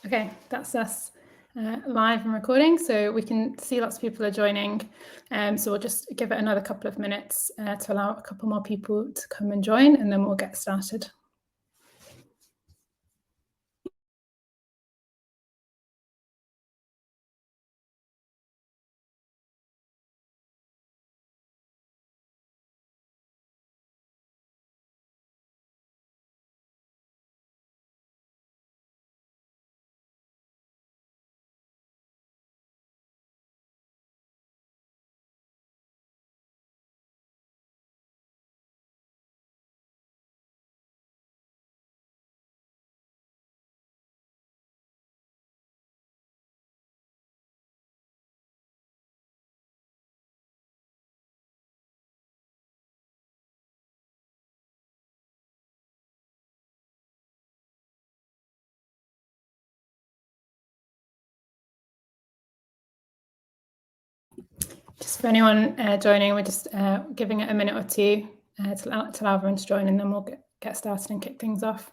Okay, that's us live and recording, so we can see lots of people are joining. So we'll just give it another couple of minutes to allow a couple more people to come and join, and then we'll get started. Just for anyone joining, we're just giving it a minute or two to allow everyone to join, and then we'll get started and kick things off.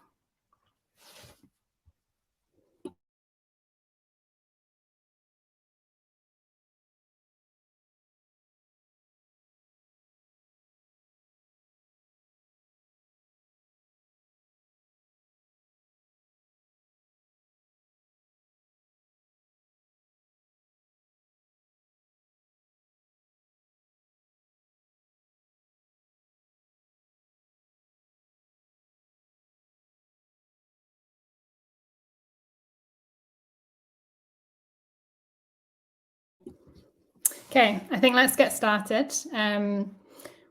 Okay, I think let's get started.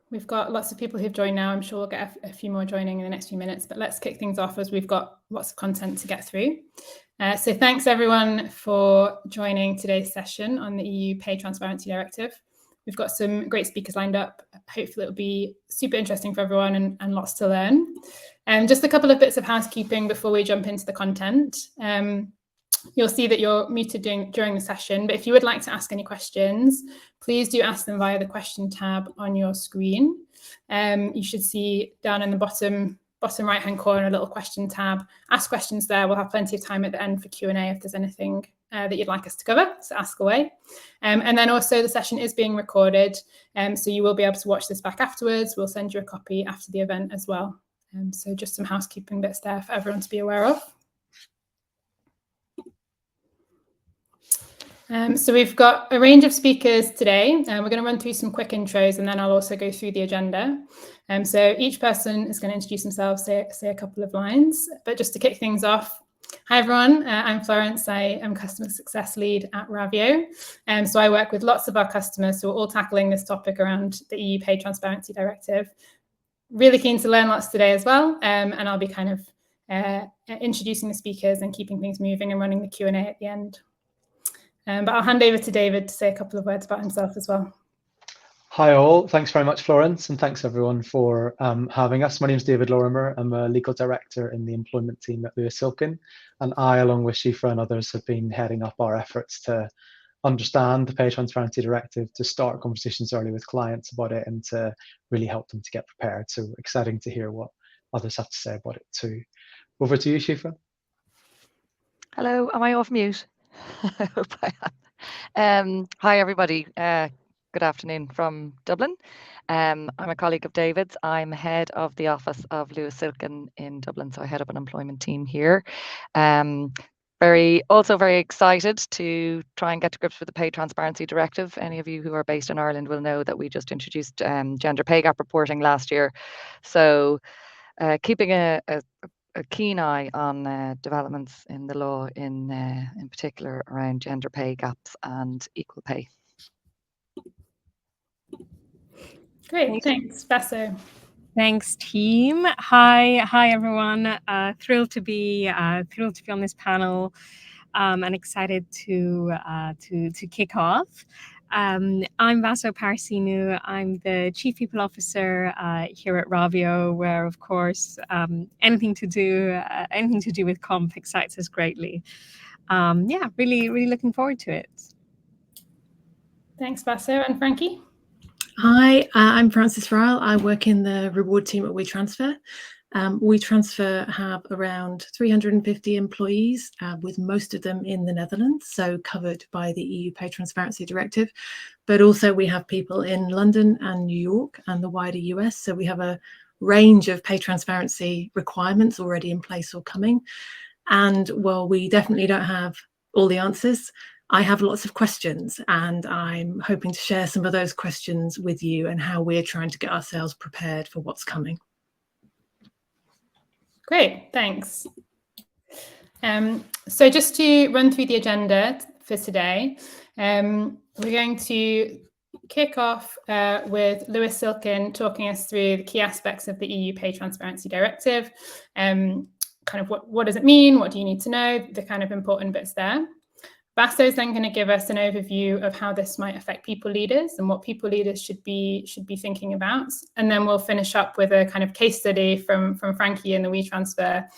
We've got lots of people who've joined now. I'm sure we'll get a few more joining in the next few minutes, but let's kick things off as we've got lots of content to get through. So thanks everyone for joining today's session on the EU Pay Transparency Directive. We've got some great speakers lined up. Hopefully it'll be super interesting for everyone and lots to learn. Just a couple of bits of housekeeping before we jump into the content. You'll see that you're muted during the session, but if you would like to ask any questions, please do ask them via the question tab on your screen. You should see down in the bottom right-hand corner a little question tab. Ask questions there. We'll have plenty of time at the end for Q&A if there's anything that you'd like us to cover, so ask away. And then also the session is being recorded, so you will be able to watch this back afterwards. We'll send you a copy after the event as well. So just some housekeeping bits there for everyone to be aware of. So we've got a range of speakers today. We're going to run through some quick intros, and then I'll also go through the agenda. So each person is going to introduce themselves, say a couple of lines. But just to kick things off, hi everyone, I'm Florence. I am Customer Success Lead at Ravio. So I work with lots of our customers who are all tackling this topic around the EU Pay Transparency Directive. Really keen to learn lots today as well, and I'll be kind of introducing the speakers and keeping things moving and running the Q&A at the end. But I'll hand over to David to say a couple of words about himself as well. Hi all, thanks very much Florence, and thanks everyone for having us. My name is David Lorimer. I'm a legal director in the employment team at Silkin, and I, along with Síobhra and others, have been heading up our efforts to understand the Pay Transparency Directive, to start conversations early with clients about it, and to really help them to get prepared. So exciting to hear what others have to say about it too. Over to you, Síobhra. Hello, am I off mute? I hope I am. Hi everybody, good afternoon from Dublin. I'm a colleague of David's. I'm head of the office of Silkin in Dublin, so I head up an employment team here. Very excited to try and get to grips with the Pay Transparency Directive. Any of you who are based in Ireland will know that we just introduced gender pay gap reporting last year. So keeping a keen eye on developments in the law, in particular around gender pay gaps and equal pay. Great, thanks, Vaso. Thanks, team. Hi, everyone. Thrilled to be on this panel, and excited to kick off. I'm Vaso Parisinou. I'm the Chief People Officer here at Ravio, where, of course, anything to do with comp excites us greatly. Yeah, really looking forward to it. Thanks, Vaso. And Frankie? Hi, I'm Ryle. I work in the reward team at WeTransfer. WeTransfer have around 350 employees, with most of them in the Netherlands, so covered by the EU Pay Transparency Directive. But also we have people in London and New York and the wider US. So we have a range of pay transparency requirements already in place or coming. And while we definitely don't have all the answers, I have lots of questions, and I'm hoping to share some of those questions with you and how we're trying to get ourselves prepared for what's coming. Great, thanks. So just to run through the agenda for today, we're going to kick off with Lewis Silkin talking us through the key aspects of the EU Pay Transparency Directive. Kind of what does it mean? What do you need to know? The kind of important bits there. Vaso is then going to give us an overview of how this might affect people leaders and what people leaders should be thinking about. And then we'll finish up with a kind of case study from Frankie and the WeTransfer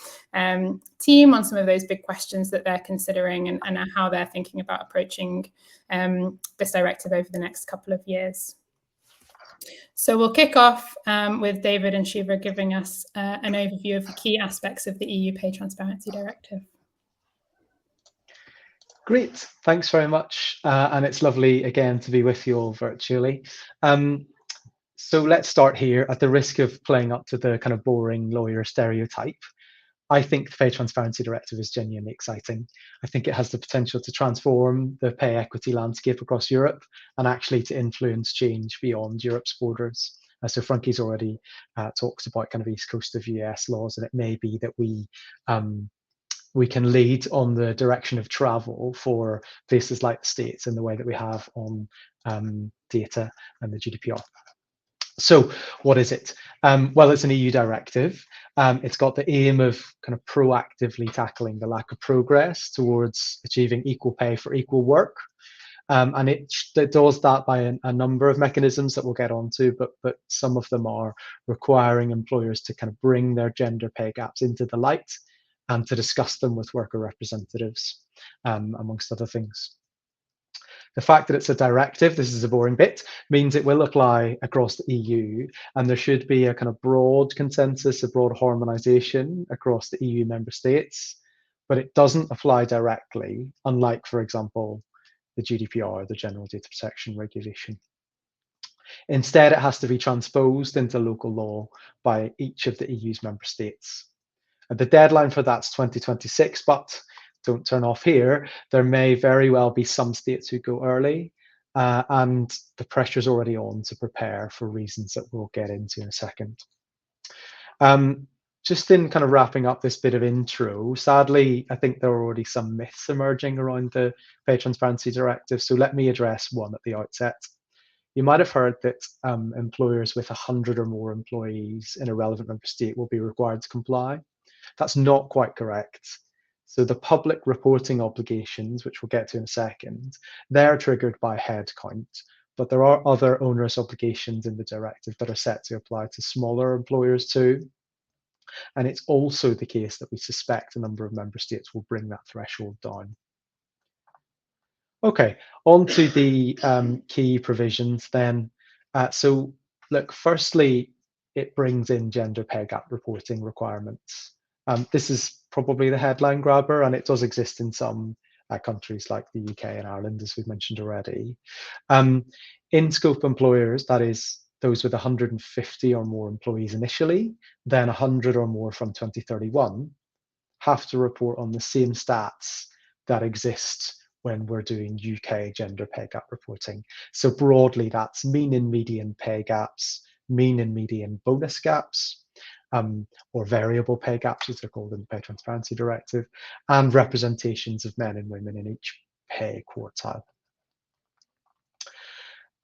team on some of those big questions that they're considering and how they're thinking about approaching this directive over the next couple of years. So we'll kick off with David and Síobhra giving us an overview of the key aspects of the EU Pay Transparency Directive. Great, thanks very much. And it's lovely again to be with you all virtually. So let's start here. At the risk of playing up to the kind of boring lawyer stereotype, I think the Pay Transparency Directive is genuinely exciting. I think it has the potential to transform the pay equity landscape across Europe and actually to influence change beyond Europe's borders. So Frankie's already talked about kind of East Coast of US laws, and it may be that we can lead on the direction of travel for places like the States in the way that we have on data and the GDPR. So what is it? Well, it's an EU directive. It's got the aim of kind of proactively tackling the lack of progress towards achieving equal pay for equal work. And it does that by a number of mechanisms that we'll get onto, but some of them are requiring employers to kind of bring their gender pay gaps into the light and to discuss them with worker representatives, amongst other things. The fact that it's a directive, this is a boring bit, means it will apply across the EU, and there should be a kind of broad consensus, a broad harmonization across the EU member states, but it doesn't apply directly, unlike, for example, the GDPR, the General Data Protection Regulation. Instead, it has to be transposed into local law by each of the EU's member states. The deadline for that's 2026, but don't turn off here. There may very well be some states who go early, and the pressure's already on to prepare for reasons that we'll get into in a second. Just in kind of wrapping up this bit of intro, sadly, I think there are already some myths emerging around the Pay Transparency Directive, so let me address one at the outset. You might have heard that employers with 100 or more employees in a relevant member state will be required to comply. That's not quite correct. So the public reporting obligations, which we'll get to in a second, they're triggered by head count, but there are other onerous obligations in the directive that are set to apply to smaller employers too. And it's also the case that we suspect a number of member states will bring that threshold down. Okay, on to the key provisions then. So look, firstly, it brings in gender pay gap reporting requirements. This is probably the headline grabber, and it does exist in some countries like the UK and Ireland, as we've mentioned already. In-scope employers, that is those with 150 or more employees initially, then 100 or more from 2031, have to report on the same stats that exist when we're doing UK gender pay gap reporting. So broadly, that's mean and median pay gaps, mean and median bonus gaps, or variable pay gaps, as they're called in the Pay Transparency Directive, and representations of men and women in each pay quartile.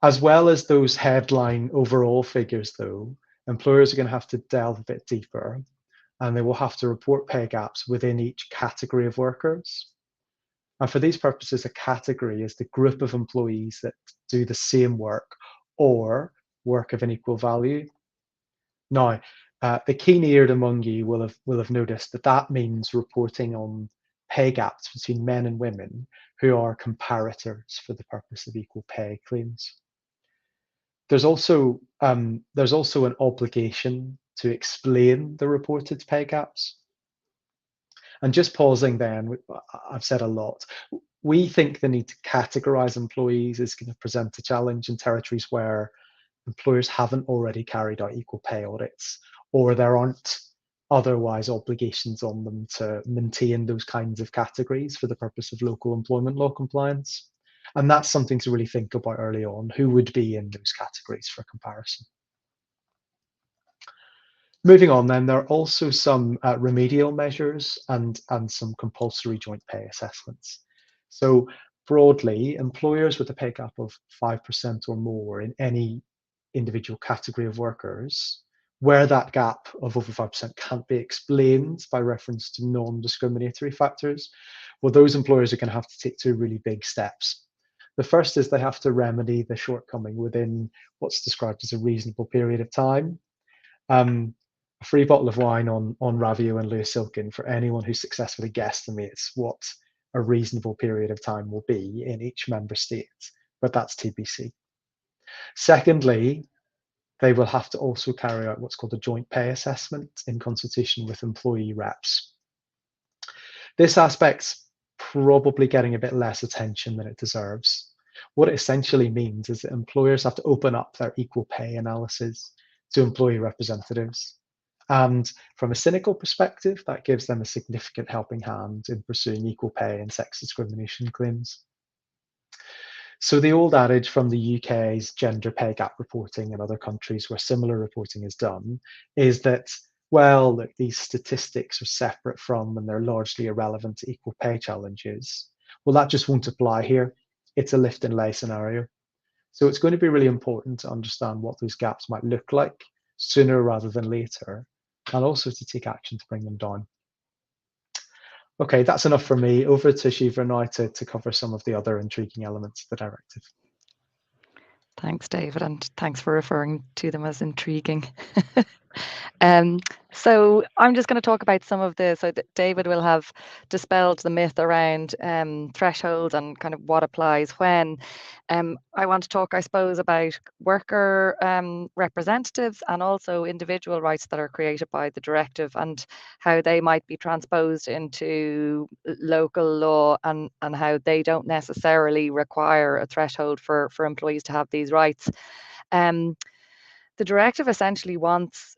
As well as those headline overall figures, though, employers are going to have to delve a bit deeper, and they will have to report pay gaps within each category of workers. And for these purposes, a category is the group of employees that do the same work or work of an equal value. Now, the keen-eared among you will have noticed that that means reporting on pay gaps between men and women who are comparators for the purpose of equal pay claims. There's also an obligation to explain the reported pay gaps. And just pausing then, I've said a lot. We think the need to categorise employees is going to present a challenge in territories where employers haven't already carried out equal pay audits, or there aren't otherwise obligations on them to maintain those kinds of categories for the purpose of local employment law compliance. And that's something to really think about early on, who would be in those categories for comparison. Moving on then, there are also some remedial measures and some compulsory joint pay assessments. So broadly, employers with a pay gap of 5% or more in any individual category of workers, where that gap of over 5% can't be explained by reference to non-discriminatory factors, well, those employers are going to have to take two really big steps. The first is they have to remedy the shortcoming within what's described as a reasonable period of time. A free bottle of wine on Ravio and Silkin for anyone who successfully guesstimates what a reasonable period of time will be in each member state, but that's TBC. Secondly, they will have to also carry out what's called a joint pay assessment in consultation with employee reps. This aspect's probably getting a bit less attention than it deserves. What it essentially means is that employers have to open up their equal pay analysis to employee representatives. And from a cynical perspective, that gives them a significant helping hand in pursuing equal pay and sex discrimination claims. So the old adage from the UK's gender pay gap reporting and other countries where similar reporting is done is that, well, look, these statistics are separate from and they're largely irrelevant to equal pay challenges. Well, that just won't apply here. It's a lift and lay scenario. So it's going to be really important to understand what those gaps might look like sooner rather than later, and also to take action to bring them down. Okay, that's enough for me. Over to Síobhra now to cover some of the other intriguing elements of the directive. Thanks, David, and thanks for referring to them as intriguing. So I'm just going to talk about some of the, so that David will have dispelled the myth around thresholds and kind of what applies when. I want to talk, I suppose, about worker representatives and also individual rights that are created by the directive and how they might be transposed into local law and how they don't necessarily require a threshold for employees to have these rights. The directive essentially wants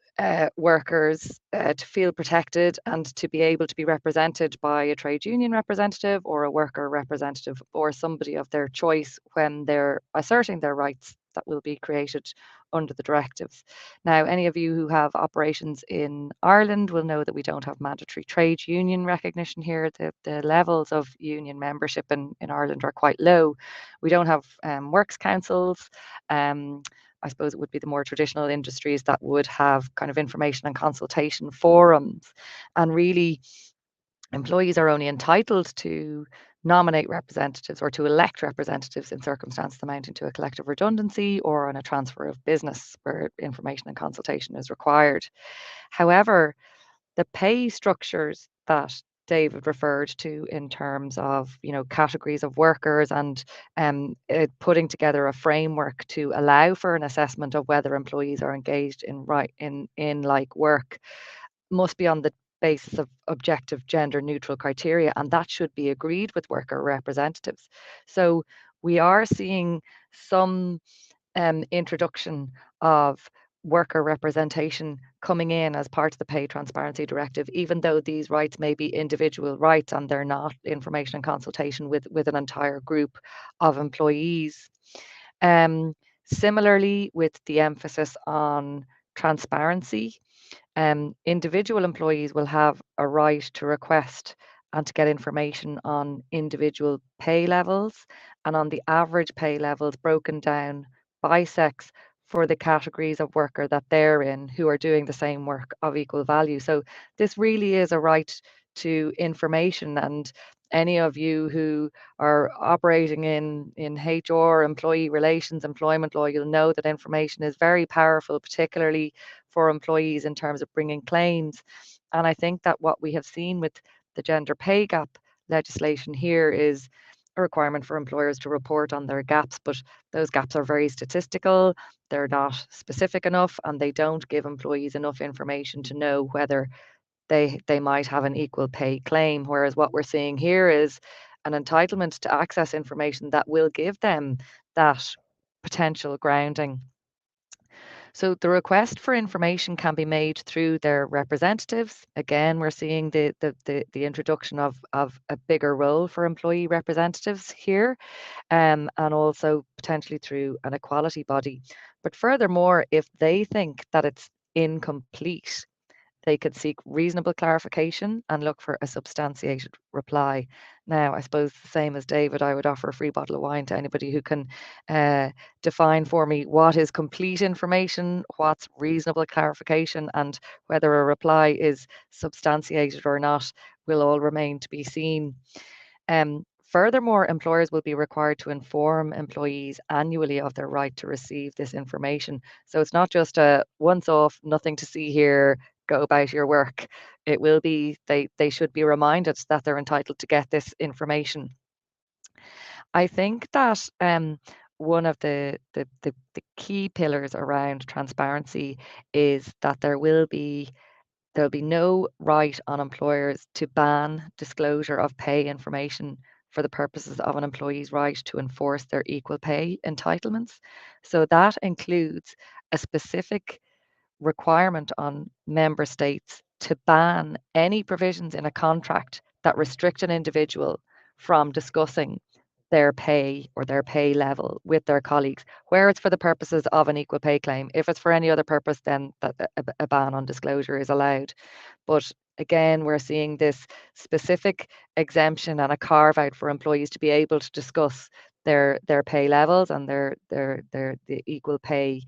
workers to feel protected and to be able to be represented by a trade union representative or a worker representative or somebody of their choice when they're asserting their rights that will be created under the directives. Now, any of you who have operations in Ireland will know that we don't have mandatory trade union recognition here. The levels of union membership in Ireland are quite low. We don't have works councils. I suppose it would be the more traditional industries that would have kind of information and consultation forums. And really, employees are only entitled to nominate representatives or to elect representatives in circumstances amounting to a collective redundancy or on a transfer of business where information and consultation is required. However, the pay structures that David referred to in terms of, you know, categories of workers and putting together a framework to allow for an assessment of whether employees are engaged in like work must be on the basis of objective gender neutral criteria, and that should be agreed with worker representatives. So we are seeing some introduction of worker representation coming in as part of the Pay Transparency Directive, even though these rights may be individual rights and they're not information and consultation with an entire group of employees. Similarly, with the emphasis on transparency, individual employees will have a right to request and to get information on individual pay levels and on the average pay levels broken down by sex for the categories of worker that they're in who are doing the same work of equal value. So this really is a right to information, and any of you who are operating in HR, employee relations, employment law, you'll know that information is very powerful, particularly for employees in terms of bringing claims. And I think that what we have seen with the gender pay gap legislation here is a requirement for employers to report on their gaps, but those gaps are very statistical, they're not specific enough, and they don't give employees enough information to know whether they might have an equal pay claim. Whereas what we're seeing here is an entitlement to access information that will give them that potential grounding. So the request for information can be made through their representatives. Again, we're seeing the introduction of a bigger role for employee representatives here, and also potentially through an equality body. But furthermore, if they think that it's incomplete, they could seek reasonable clarification and look for a substantiated reply. Now, I suppose the same as David, I would offer a free bottle of wine to anybody who can define for me what is complete information, what's reasonable clarification, and whether a reply is substantiated or not will all remain to be seen. Furthermore, employers will be required to inform employees annually of their right to receive this information. So it's not just a once off, nothing to see here, go about your work. It will be, they should be reminded that they're entitled to get this information. I think that one of the key pillars around transparency is that there'll be no right on employers to ban disclosure of pay information for the purposes of an employee's right to enforce their equal pay entitlements. So that includes a specific requirement on member states to ban any provisions in a contract that restrict an individual from discussing their pay or their pay level with their colleagues, where it's for the purposes of an equal pay claim. If it's for any other purpose, then a ban on disclosure is allowed. But again, we're seeing this specific exemption and a carve out for employees to be able to discuss their pay levels and the equal pay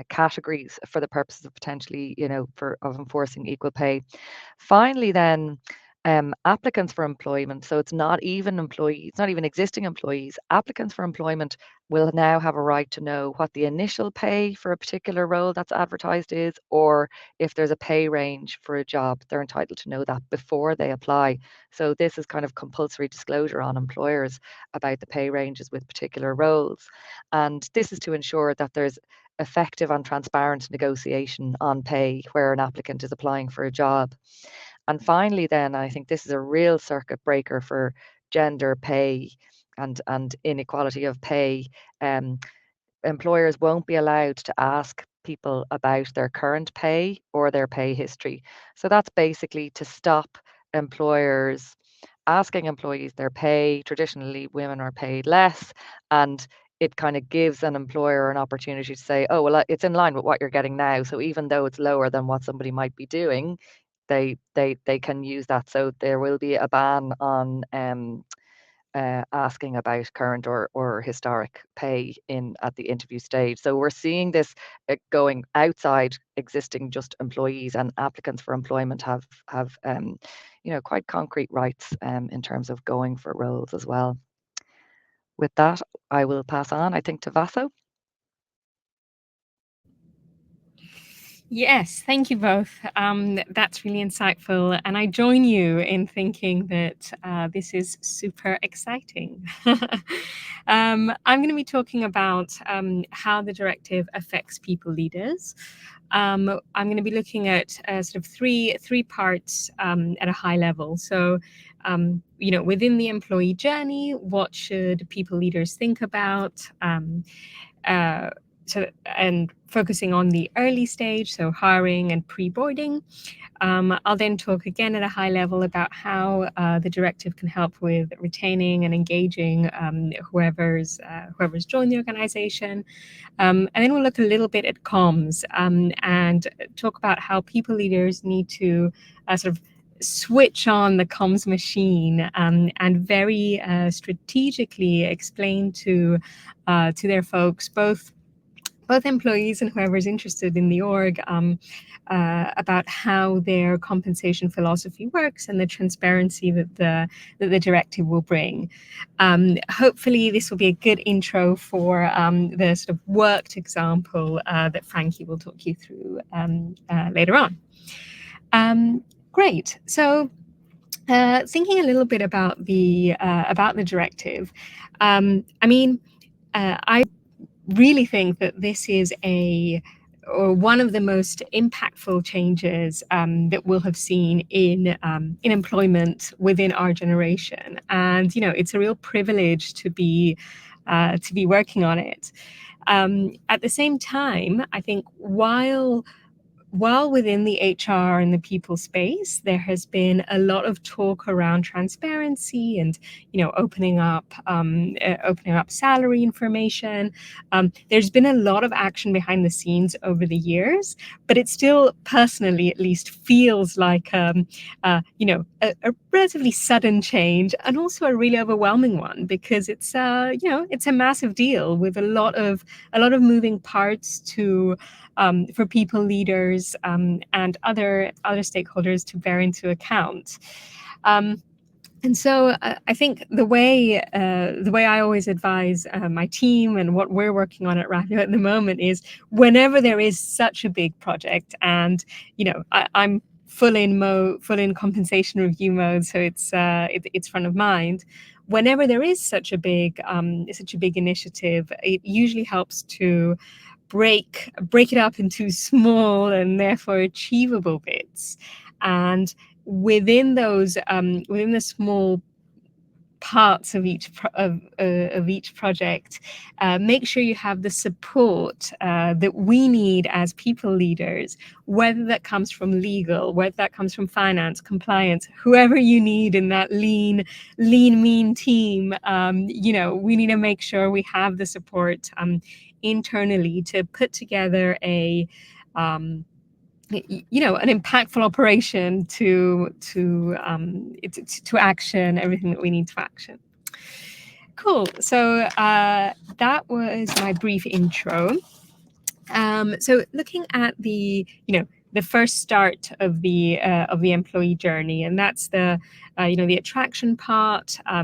categories for the purposes of potentially, of enforcing equal pay. Finally, then, applicants for employment. So it's not even employees, not even existing employees. Applicants for employment will now have a right to know what the initial pay for a particular role that's advertised is, or if there's a pay range for a job, they're entitled to know that before they apply. So this is kind of compulsory disclosure on employers about the pay ranges with particular roles. And this is to ensure that there's effective and transparent negotiation on pay where an applicant is applying for a job. And finally, then, I think this is a real circuit breaker for gender pay and inequality of pay. Employers won't be allowed to ask people about their current pay or their pay history. So that's basically to stop employers asking employees their pay. Traditionally, women are paid less, and it kind of gives an employer an opportunity to say, oh, well, it's in line with what you're getting now. So even though it's lower than what somebody might be doing, they can use that. So there will be a ban on asking about current or historic pay at the interview stage. So we're seeing this going outside existing just employees, and applicants for employment have quite concrete rights in terms of going for roles as well. With that, I will pass on, I think, to Vaso. Yes, thank you both. That's really insightful. And I join you in thinking that this is super exciting. I'm going to be talking about how the directive affects people leaders. I'm going to be looking at sort of three parts at a high level. So, within the employee journey, what should people leaders think about? And focusing on the early stage, so hiring and pre-boarding. I'll then talk again at a high level about how the directive can help with retaining and engaging whoever's joined the organization. And then we'll look a little bit at comms and talk about how people leaders need to sort of switch on the comms machine and very strategically explain to their folks, both employees and whoever's interested in the org about how their compensation philosophy works and the transparency that the directive will bring. Hopefully this will be a good intro for the sort of worked example that Frankie will talk you through later on. Great. So thinking a little bit about the directive, I really think that this is one of the most impactful changes that we'll have seen in employment within our generation, and it's a real privilege to be working on it. At the same time, I think while within the HR and the people space, there has been a lot of talk around transparency and, opening up salary information. There's been a lot of action behind the scenes over the years, but it still, personally at least, feels like a relatively sudden change, and also a really overwhelming one, because it's a massive deal with a lot of moving parts to for people leaders and other stakeholders to bear into account. And so I think the way I always advise my team and what we're working on at Ravio at the moment is, whenever there is such a big project, and I'm full in compensation review mode, so it's front of mind. Whenever there is such a big initiative, it usually helps to break it up into small and therefore achievable bits, and within those within the small parts of each project, make sure you have the support that we need as people leaders, whether that comes from legal, whether that comes from finance, compliance, whoever you need in that lean mean team. We need to make sure we have the support internally to put together an impactful operation to action everything that we need to action. Cool. So that was my brief intro. So looking at the first start of the employee journey, and that's the attraction part. How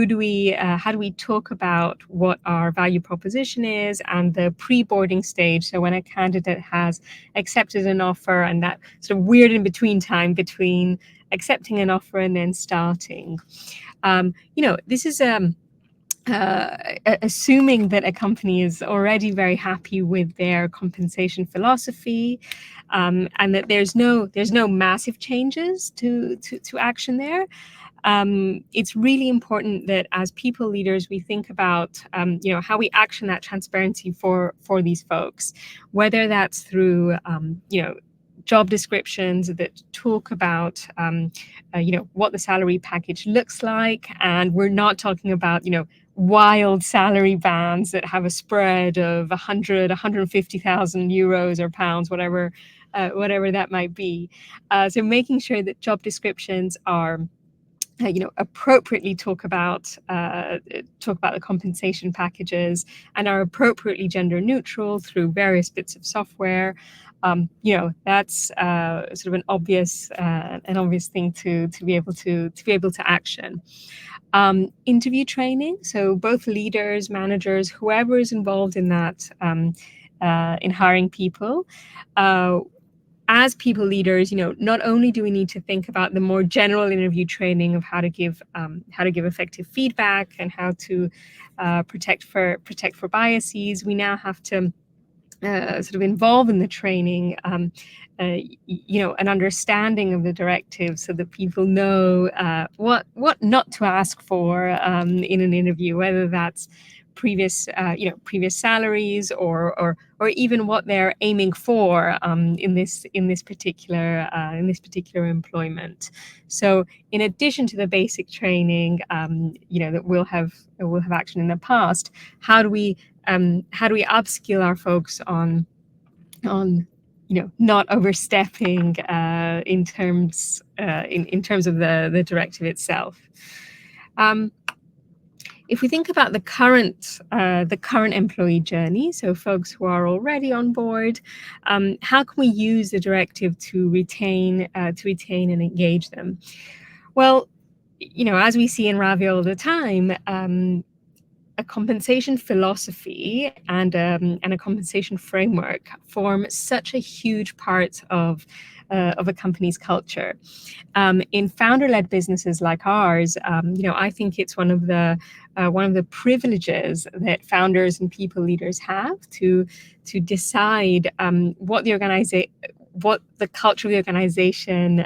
do we talk about what our value proposition is, and the pre-boarding stage, so when a candidate has accepted an offer, and that sort of weird in between time between accepting an offer and then starting. This is assuming that a company is already very happy with their compensation philosophy, and that there's no massive changes to action there. It's really important that as people leaders, we think about how we action that transparency for these folks, whether that's through job descriptions that talk about what the salary package looks like, and we're not talking about wild salary bands that have a spread of 150,000 euros or pounds, whatever that might be. So making sure that job descriptions are appropriately talk about the compensation packages, and are appropriately gender neutral through various bits of software. That's sort of an obvious thing to be able to action. Interview training, so both leaders, managers, whoever is involved in that, in hiring people. As people leaders, not only do we need to think about the more general interview training of how to give effective feedback and how to protect for biases, we now have to sort of involve in the training an understanding of the directive, so that people know what not to ask for in an interview, whether that's previous salaries or even what they're aiming for in this particular employment. So in addition to the basic training that we'll have action in the past, how do we upskill our folks on not overstepping in terms of the directive itself. If we think about the current employee journey, so folks who are already on board, how can we use the directive to retain and engage them? Well, as we see in Ravio all the time, a compensation philosophy and a compensation framework form such a huge part of of a company's culture. In founder-led businesses like ours, I think it's one of the privileges that founders and people leaders have to decide what the culture of the organization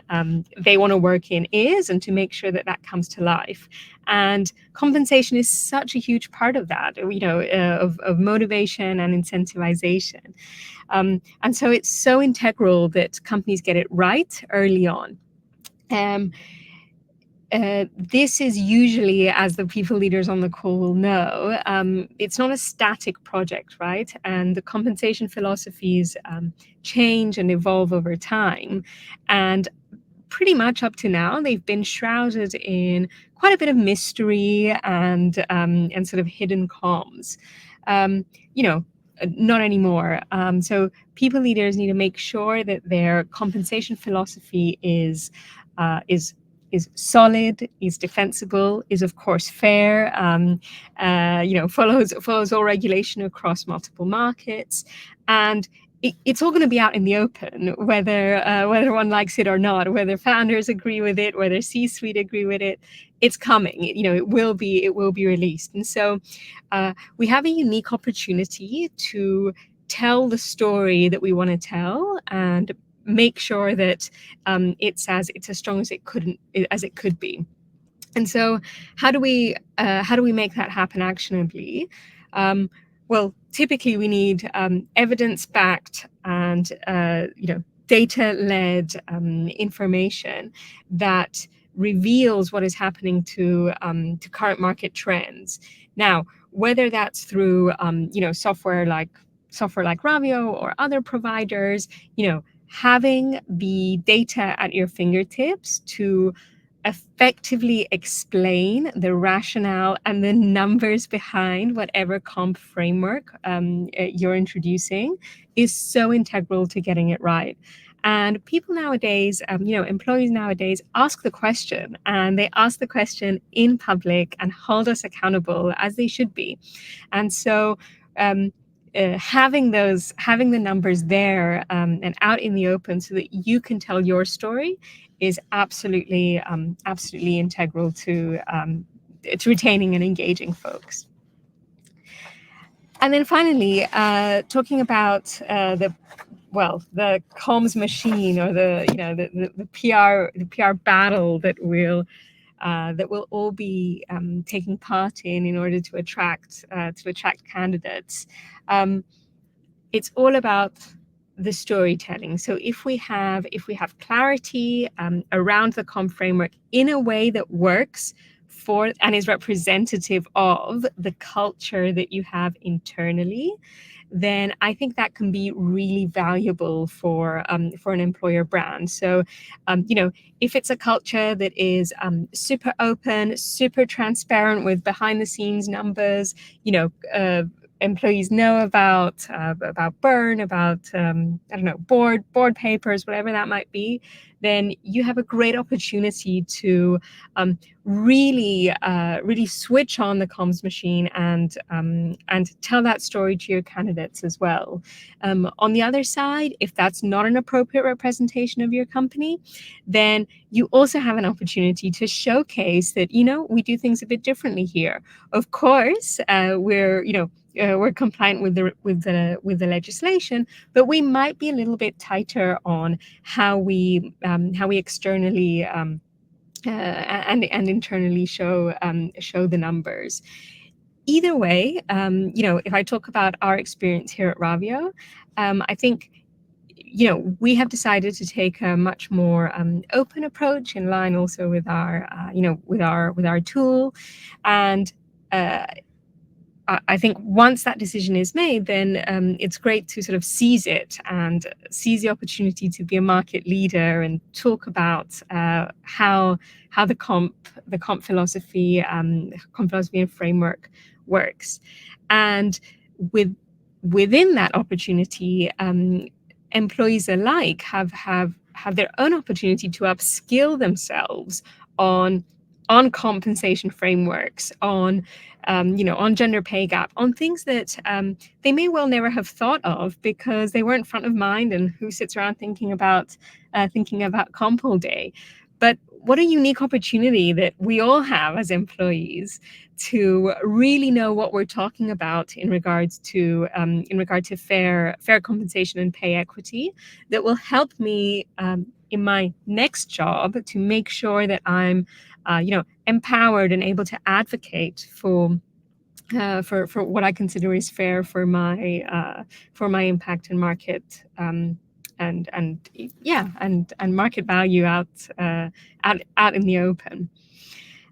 they want to work in is, and to make sure that that comes to life. And compensation is such a huge part of that, of motivation and incentivization. And so it's so integral that companies get it right early on. This is usually, as the people leaders on the call will know, it's not a static project, right? And the compensation philosophies change and evolve over time. And pretty much up to now, they've been shrouded in quite a bit of mystery and sort of hidden comms. Not anymore. So people leaders need to make sure that their compensation philosophy is solid, is defensible, is of course fair, follows all regulation across multiple markets, and it's all going to be out in the open, whether one likes it or not, whether founders agree with it, whether C-suite agree with it. It's coming. It will be released, and so we have a unique opportunity to tell the story that we want to tell and make sure that it's as strong as it could be. And so how do we make that happen actionably? Well, typically we need evidence-backed and data-led information that reveals what is happening to current market trends. Now, whether that's through software like Ravio or other providers, having the data at your fingertips to effectively explain the rationale and the numbers behind whatever comp framework you're introducing is so integral to getting it right. And people nowadays, employees nowadays ask the question, and they ask the question in public and hold us accountable, as they should be. And so having the numbers there and out in the open so that you can tell your story is absolutely integral to retaining and engaging folks. And then finally, talking about the comms machine, or the PR battle that we'll all be taking part in order to attract candidates. It's all about the storytelling. So if we have clarity around the comp framework in a way that works for and is representative of the culture that you have internally, then I think that can be really valuable for an employer brand. So, if it's a culture that is super open, super transparent with behind-the-scenes numbers, employees know about burn, about board papers, whatever that might be, then you have a great opportunity to really switch on the comms machine and tell that story to your candidates as well. On the other side, if that's not an appropriate representation of your company, then you also have an opportunity to showcase that we do things a bit differently here. Of course, we're compliant with the legislation, but we might be a little bit tighter on how we externally and internally show the numbers. Either way, if I talk about our experience here at Ravio, I think we have decided to take a much more open approach, in line also with our with our tool, and I think once that decision is made, then it's great to sort of seize it and seize the opportunity to be a market leader and talk about how the comp philosophy and framework works. And within that opportunity, employees alike have their own opportunity to upskill themselves on compensation frameworks, on on gender pay gap, on things that they may well never have thought of because they weren't front of mind, and who sits around thinking about comp all day. But what a unique opportunity that we all have as employees to really know what we're talking about in regard to fair compensation and pay equity that will help me in my next job to make sure that I'm empowered and able to advocate for what I consider is fair for my impact and market and market value out in the open.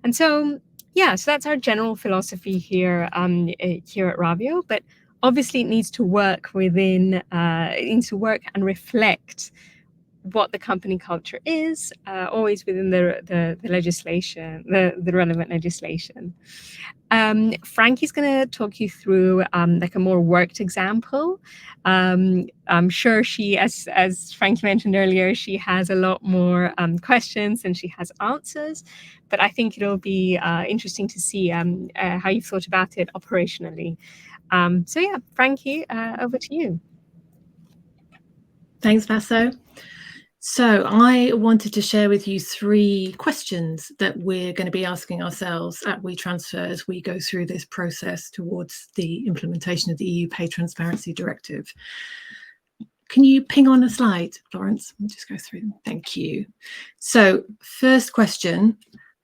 And so that's our general philosophy here here at Ravio. But obviously, it needs to work and reflect what the company culture is, always within the legislation, the relevant legislation. Frankie's going to talk you through like a more worked example. I'm sure she, as Frankie mentioned earlier, she has a lot more questions than she has answers, but I think it'll be interesting to see how you've thought about it operationally. Frankie, over to you. Thanks, Vaso. So I wanted to share with you 3 questions that we're going to be asking ourselves at WeTransfer as we go through this process towards the implementation of the EU Pay Transparency Directive. Can you ping on a slide, Florence? Let me just go through them. Thank you. So first question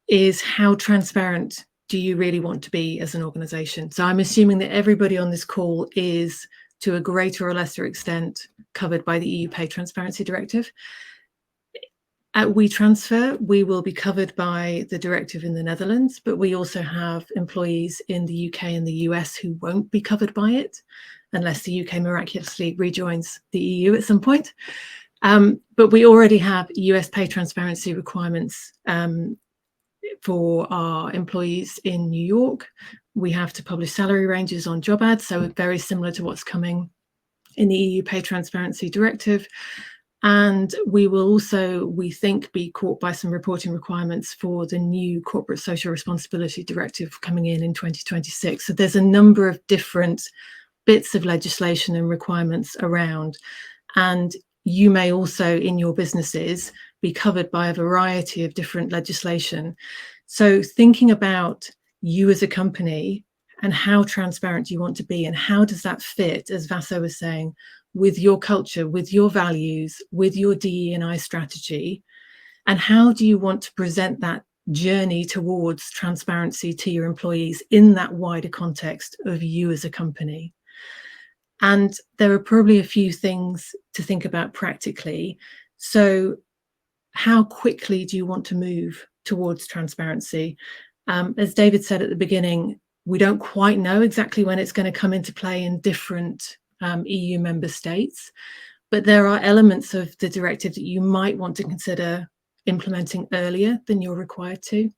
is, how transparent do you really want to be as an organisation? So I'm assuming that everybody on this call is, to a greater or lesser extent, covered by the EU Pay Transparency Directive. At WeTransfer, we will be covered by the directive in the Netherlands, but we also have employees in the UK and the US who won't be covered by it, unless the UK miraculously rejoins the EU at some point. But we already have US pay transparency requirements for our employees in New York. We have to publish salary ranges on job ads, so very similar to what's coming in the EU Pay Transparency Directive. And we will also, we think, be caught by some reporting requirements for the new Corporate Social Responsibility Directive coming in 2026. So there's a number of different bits of legislation and requirements around. And you may also, in your businesses, be covered by a variety of different legislation. So thinking about you as a company and how transparent you want to be, and how does that fit, as Vaso was saying, with your culture, with your values, with your DE&I strategy, and how do you want to present that journey towards transparency to your employees in that wider context of you as a company? And there are probably a few things to think about practically. So how quickly do you want to move towards transparency? As David said at the beginning, we don't quite know exactly when it's going to come into play in different EU member states, but there are elements of the directive that you might want to consider implementing earlier than you're required to.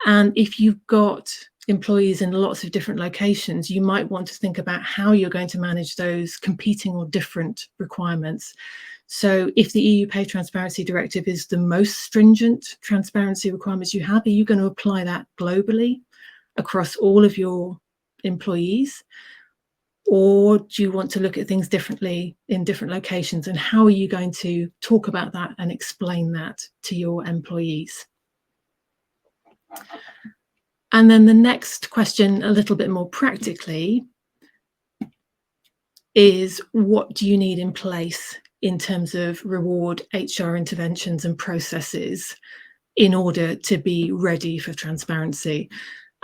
And if you've got employees in lots of different locations, you might want to think about how you're going to manage those competing or different requirements. So if the EU Pay Transparency Directive is the most stringent transparency requirements you have, are you going to apply that globally across all of your employees? Or do you want to look at things differently in different locations? And how are you going to talk about that and explain that to your employees? And then the next question, a little bit more practically, is what do you need in place in terms of reward HR interventions and processes in order to be ready for transparency?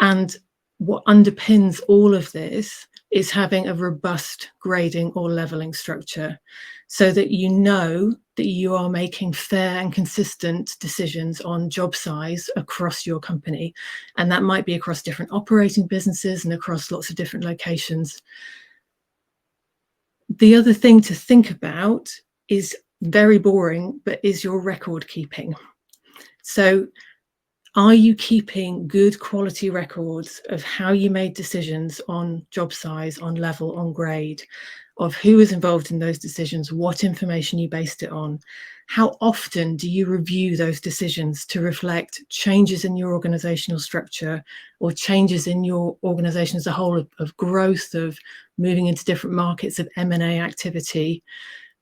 And what underpins all of this is having a robust grading or leveling structure, so that you know that you are making fair and consistent decisions on job size across your company. And that might be across different operating businesses and across lots of different locations. The other thing to think about is very boring, but is your record keeping. So are you keeping good quality records of how you made decisions on job size, on level, on grade? of who is involved in those decisions, what information you based it on, how often do you review those decisions to reflect changes in your organizational structure or changes in your organization as a whole of growth, of moving into different markets, of M&A activity.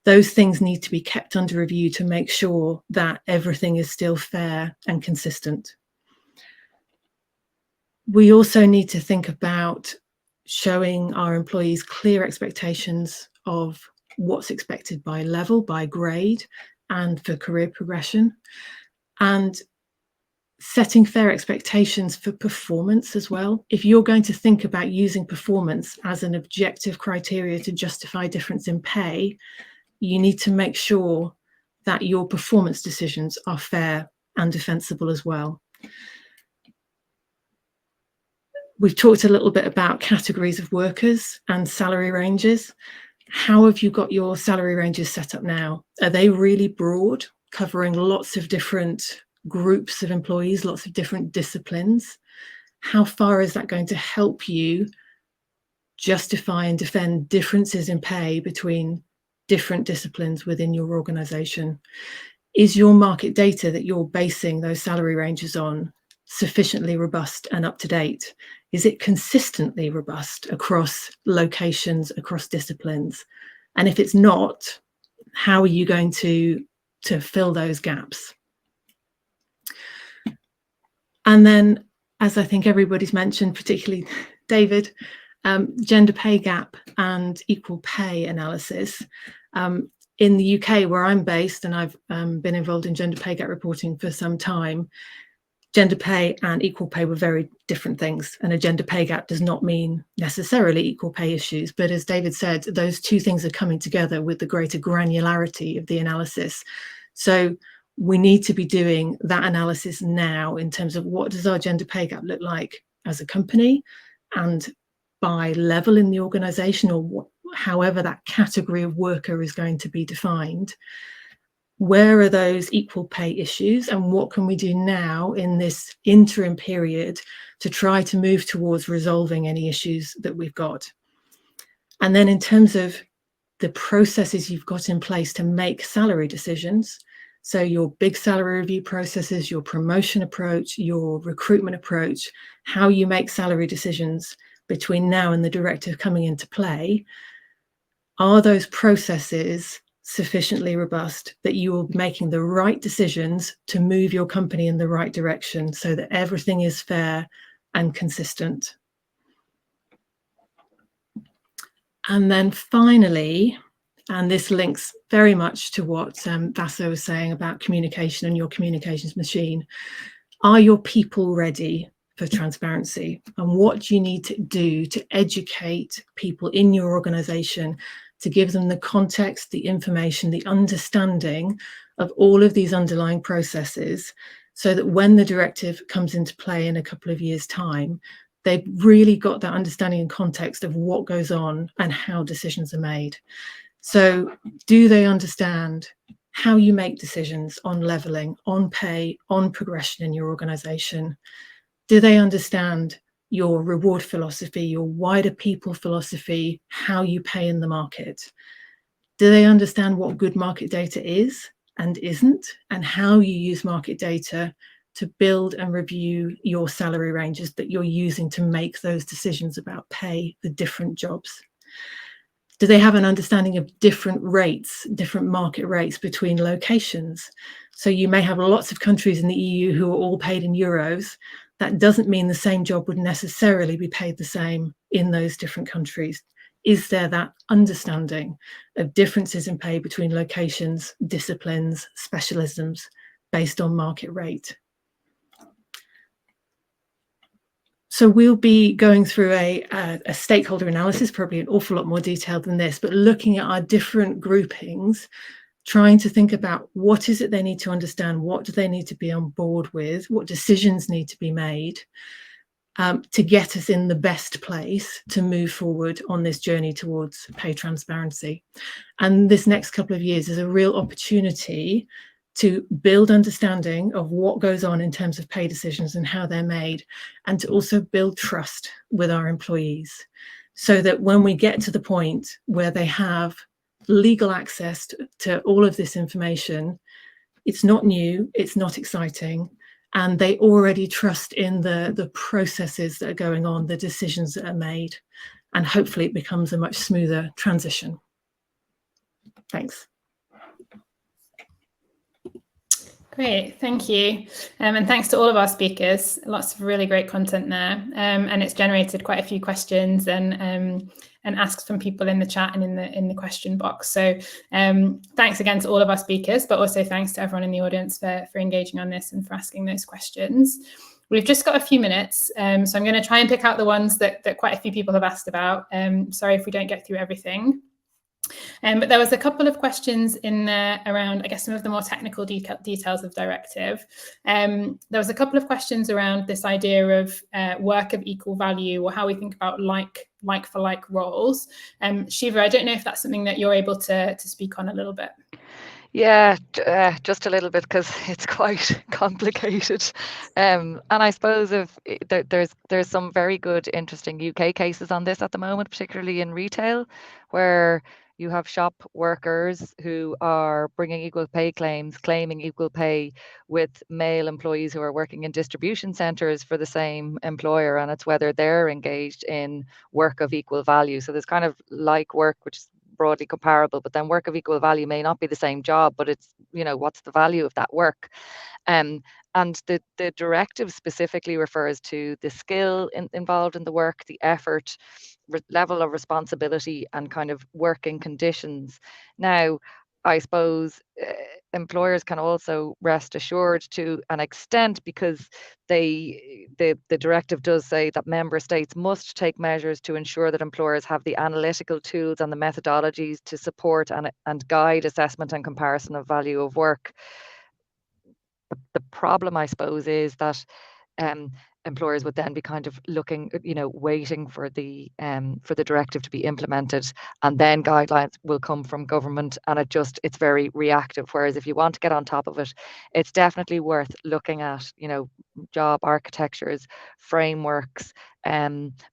Those things need to be kept under review to make sure that everything is still fair and consistent. We also need to think about showing our employees clear expectations of what's expected by level, by grade, and for career progression, and setting fair expectations for performance as well. If you're going to think about using performance as an objective criteria to justify difference in pay, you need to make sure that your performance decisions are fair and defensible as well. We've talked a little bit about categories of workers and salary ranges. How have you got your salary ranges set up now? Are they really broad, covering lots of different groups of employees, lots of different disciplines? How far is that going to help you justify and defend differences in pay between different disciplines within your organization? Is your market data that you're basing those salary ranges on sufficiently robust and up to date? Is it consistently robust across locations, across disciplines? And if it's not, how are you going to fill those gaps? And then, as I think everybody's mentioned, particularly David, gender pay gap and equal pay analysis. In the UK, where I'm based, and I've been involved in gender pay gap reporting for some time, gender pay and equal pay were very different things. And a gender pay gap does not mean necessarily equal pay issues. But as David said, those two things are coming together with the greater granularity of the analysis. So we need to be doing that analysis now in terms of what does our gender pay gap look like as a company and by level in the organization, or however that category of worker is going to be defined. Where are those equal pay issues, and what can we do now in this interim period to try to move towards resolving any issues that we've got? And then in terms of the processes you've got in place to make salary decisions, so your big salary review processes, your promotion approach, your recruitment approach, how you make salary decisions between now and the directive coming into play, are those processes sufficiently robust that you will be making the right decisions to move your company in the right direction so that everything is fair and consistent? And then finally, and this links very much to what Vaso was saying about communication and your communications machine, are your people ready for transparency? And what do you need to do to educate people in your organization to give them the context, the information, the understanding of all of these underlying processes so that when the directive comes into play in a couple of years' time, they've really got that understanding and context of what goes on and how decisions are made. So do they understand how you make decisions on leveling, on pay, on progression in your organization? Do they understand your reward philosophy, your wider people philosophy, how you pay in the market? Do they understand what good market data is and isn't, and how you use market data to build and review your salary ranges that you're using to make those decisions about pay for different jobs? Do they have an understanding of different rates, different market rates between locations? So you may have lots of countries in the EU who are all paid in euros. That doesn't mean the same job would necessarily be paid the same in those different countries. Is there that understanding of differences in pay between locations, disciplines, specialisms based on market rate? So we'll be going through a stakeholder analysis, probably an awful lot more detailed than this, but looking at our different groupings, trying to think about what is it they need to understand, what do they need to be on board with, what decisions need to be made to get us in the best place to move forward on this journey towards pay transparency. And this next couple of years is a real opportunity to build understanding of what goes on in terms of pay decisions and how they're made, and to also build trust with our employees. so that when we get to the point where they have legal access to all of this information, it's not new, it's not exciting, and they already trust in the processes that are going on, the decisions that are made, and hopefully it becomes a much smoother transition. Thanks. Great, thank you. And thanks to all of our speakers. Lots of really great content there. And it's generated quite a few questions and asks from people in the chat and in the question box. So thanks again to all of our speakers, but also thanks to everyone in the audience for engaging on this and for asking those questions. We've just got a few minutes, so I'm going to try and pick out the ones that quite a few people have asked about. Sorry if we don't get through everything. But there was a couple of questions in there around, I guess, some of the more technical details of directive. There was a couple of questions around this idea of work of equal value, or how we think about like for like roles. Síobhra, I don't know if that's something that you're able to speak on a little bit. Yeah, just a little bit, because it's quite complicated. And I suppose there's some very good, interesting UK cases on this at the moment, particularly in retail, where you have shop workers who are bringing equal pay claims, claiming equal pay with male employees who are working in distribution centres for the same employer, and it's whether they're engaged in work of equal value. So there's kind of like work, which is broadly comparable, but then work of equal value may not be the same job, but it's, what's the value of that work? And the directive specifically refers to the skill involved in the work, the effort, level of responsibility, and kind of working conditions. Now, I suppose employers can also rest assured to an extent, because the directive does say that member states must take measures to ensure that employers have the analytical tools and the methodologies to support and guide assessment and comparison of value of work. The problem, I suppose, is that employers would then be kind of looking, waiting for the directive to be implemented, and then guidelines will come from government, and it's very reactive. Whereas if you want to get on top of it, it's definitely worth looking at, job architectures, frameworks,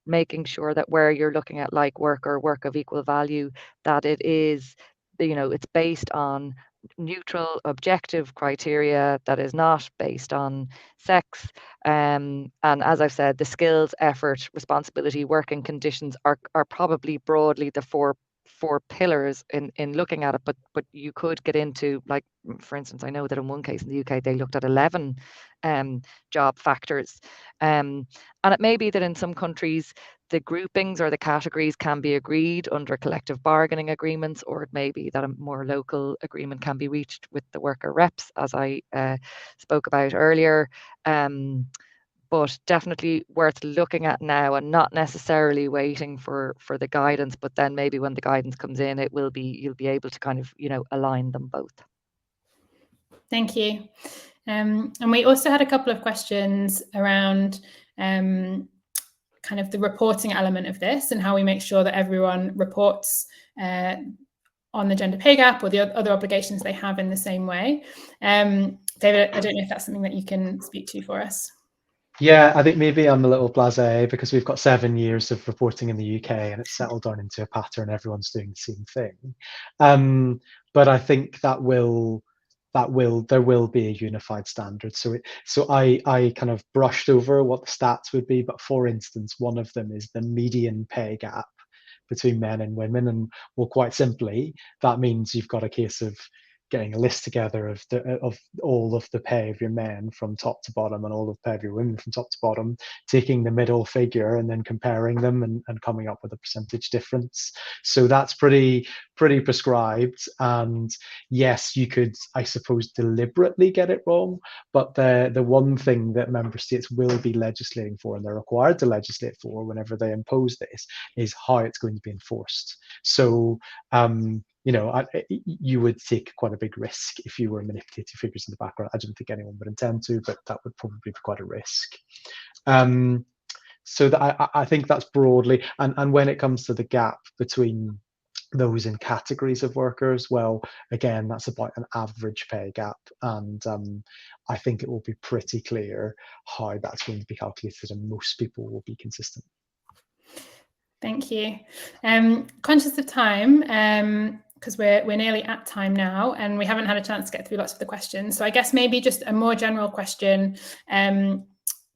making sure that where you're looking at like work or work of equal value, that it is, it's based on neutral, objective criteria, that is not based on sex. And as I've said, the skills, effort, responsibility, working conditions are probably broadly the four pillars in looking at it. But you could get into, like, for instance, I know that in one case in the UK they looked at 11 job factors, and it may be that in some countries the groupings or the categories can be agreed under collective bargaining agreements, or it may be that a more local agreement can be reached with the worker reps, as I spoke about earlier. But definitely worth looking at now, and not necessarily waiting for the guidance, but then maybe when the guidance comes in, you'll be able to kind of, align them both. Thank you. And we also had a couple of questions around kind of the reporting element of this, and how we make sure that everyone reports on the gender pay gap or the other obligations they have in the same way. David, I don't know if that's something that you can speak to for us. Yeah, I think maybe I'm a little blasé, because we've got 7 years of reporting in the UK and it's settled down into a pattern. Everyone's doing the same thing. But I think there will be a unified standard. So I kind of brushed over what the stats would be, but for instance, one of them is the median pay gap between men and women. And well, quite simply, that means you've got a case of getting a list together of all of the pay of your men from top to bottom, and all of the pay of your women from top to bottom, taking the middle figure and then comparing them and coming up with a percentage difference. So that's pretty prescribed. And yes, you could, I suppose, deliberately get it wrong, but the one thing that member states will be legislating for, and they're required to legislate for whenever they impose this, is how it's going to be enforced. So you would take quite a big risk if you were manipulating figures in the background. I don't think anyone would intend to, but that would probably be quite a risk. So that I think that's broadly, and when it comes to the gap between those in categories of workers, well, again, that's about an average pay gap, and I think it will be pretty clear how that's going to be calculated, and most people will be consistent. Thank you. Conscious of time, because we're nearly at time now, and we haven't had a chance to get through lots of the questions. So I guess maybe just a more general question,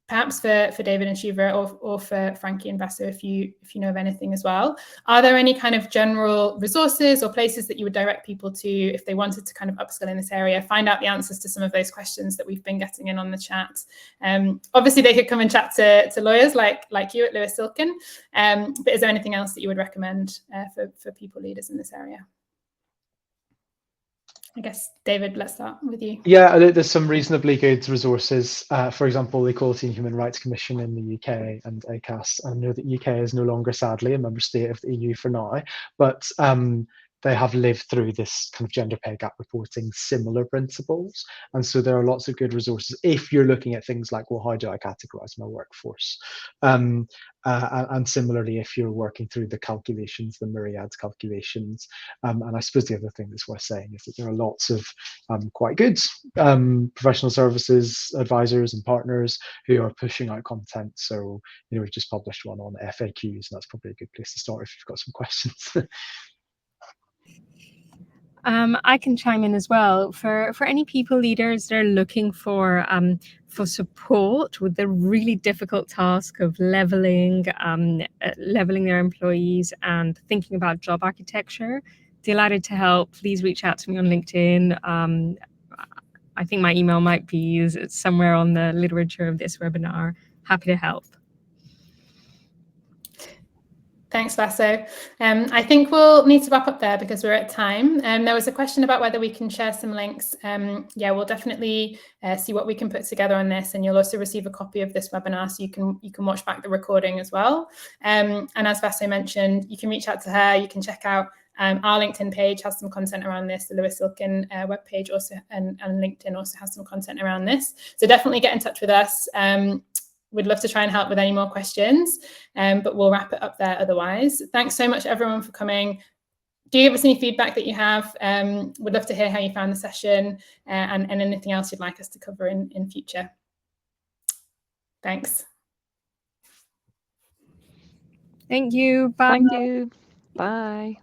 perhaps for David and Síobhra, or for Frankie and Vaso, if you know of anything as well. Are there any kind of general resources or places that you would direct people to if they wanted to kind of upskill in this area, find out the answers to some of those questions that we've been getting in on the chat? Obviously, they could come and chat to lawyers like you at Lewis Silkin, but is there anything else that you would recommend for people leaders in this area? I guess, David, let's start with you. Yeah, there's some reasonably good resources. For example, the Equality and Human Rights Commission in the UK and ACAS. I know that UK is no longer, sadly, a member state of the EU for now, but they have lived through this kind of gender pay gap reporting similar principles. And so there are lots of good resources if you're looking at things like, well, how do I categorize my workforce? And similarly, if you're working through the calculations, the myriad calculations. And I suppose the other thing that's worth saying is that there are lots of quite good professional services advisors and partners who are pushing out content. So, we've just published one on FAQs, and that's probably a good place to start if you've got some questions. I can chime in as well. For any people leaders that are looking for support with the really difficult task of leveling their employees and thinking about job architecture, delighted to help. Please reach out to me on LinkedIn. I think my email might be somewhere on the literature of this webinar. Happy to help. Thanks, Vaso. I think we'll need to wrap up there because we're at time. There was a question about whether we can share some links. Yeah, we'll definitely see what we can put together on this, and you'll also receive a copy of this webinar so you can watch back the recording as well. And as Vaso mentioned, you can reach out to her. You can check out our LinkedIn page has some content around this. The Lewis Silkin webpage also and LinkedIn also has some content around this. So definitely get in touch with us. We'd love to try and help with any more questions, but we'll wrap it up there otherwise. Thanks so much, everyone, for coming. Do give us any feedback that you have. We'd love to hear how you found the session and anything else you'd like us to cover in future. Thanks. Thank you. Bye. Thank you. Bye.